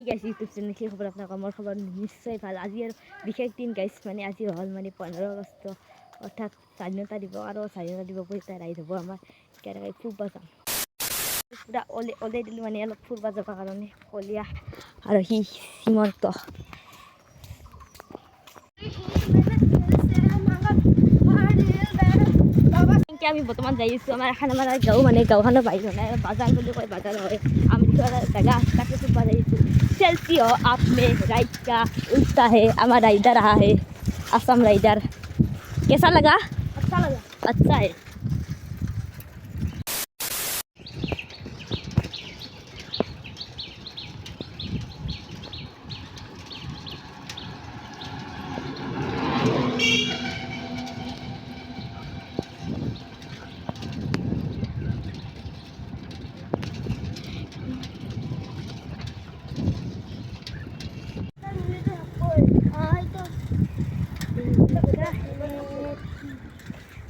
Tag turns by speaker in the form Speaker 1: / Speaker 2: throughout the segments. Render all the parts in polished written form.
Speaker 1: গাইছ YouTube channel কি খবৰ আপোনালোকৰ মোৰ খবৰ নিশ্চয় ভাল আজি আৰু বিশেষ দিন গাইছ মানে আজি হ'ল মানে 15 আগষ্ট অৰ্থাৎ স্বাধীনতা দিৱস আৰু স্বাধীনতা দিৱস বুলি এটা ৰাইড হ'ব আমাৰ কেনেকৈ ফুৰিব যাম পুৰা ওলাই দিলোঁ মানে অলপ ফুৰিব যাব কাৰণে কলীয়া আৰু সীমন্ত আমি বৰ্তমান যাই আছোঁ আমাৰ খানামাৰা গাঁও মানে গাঁওখনৰ বাহিৰ নাই বাজাৰ বুলি কয় বাজাৰ হয় আমি জেগা তাকে ফুৰিব যাই আছোঁ सेल्फी हो आप में राइड का उल्टा है हमारा राइडर रहा है असम राइडर कैसा लगा अच्छा है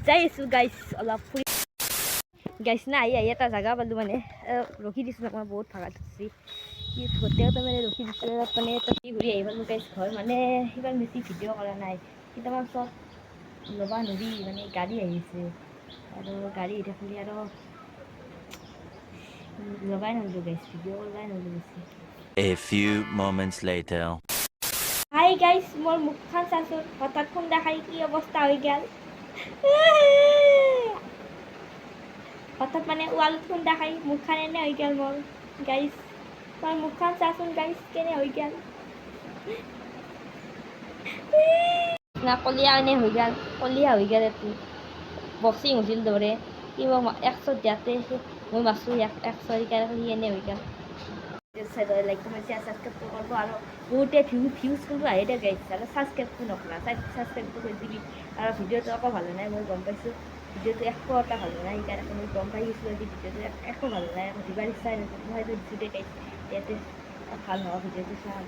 Speaker 1: যাই আছোঁ গাইছ অলপ ফুৰি গাইছ না আহি এটা জেগা পালোঁ মানে ৰখি দিছোঁ মই বহুত ভাগা ধৰিছে কি গোটেইটা মানে ৰখি দিছোঁ মানে তাতে ঘূৰি আহি পালোঁ গাইছ ঘৰ মানে সিমান বেছি ভিডিঅ' কৰা নাই কেইটামান চব ল'বা নদী মানে গাড়ী আহিছে আৰু গাড়ী আহি থাকিলে আৰু লগাই নললোঁ গাইছ ভিডিঅ' লগাই নললোঁ বেছি
Speaker 2: A few moments later.
Speaker 1: Hi guys মোৰ মুখখন চাচোন হঠাৎ খুন্দা খাই কি অৱস্থা হৈ গ'ল হঠাৎ মানে ৱালত খুন্দা খাই মুখখন এনে হৈ গ'ল মোৰ গাইছ তোমাৰ মুখখন চাচোন গাইছ কেনে হৈ গ'ল না কলীয়া এনে হৈ গ'ল কলীয়া হৈ গ'ল এইটো বক্সিং হৈছিল দৌৰে কি মই 100 দিয়াতে মই মাছোঁ 100 সেইকাৰণে সি এনে হৈ গ'ল লাইক কমেণ্ট শ্বেয়াৰ ছাবস্ক্ৰাইব কৰিব আৰু বহুতে ভিউজ কিন্তু আহি থাকে আৰু ছাবস্ক্ৰাইবটো নকৰা ছাবস্ক্ৰাইবটো কৰি দিবি আৰু ভিডিঅ'টো আকৌ ভাল নাই মই গম পাইছোঁ ভিডিঅ'টো 100টা ভাল নাই সেইকাৰণে মই গম পাই গৈছোঁ আজি ভিডিঅ'টো একো ভাল নাই দিবাৰ ইচ্ছা মই দিছোঁ দে ইয়াতে ভাল হোৱা ভিডিঅ'টো চাওঁ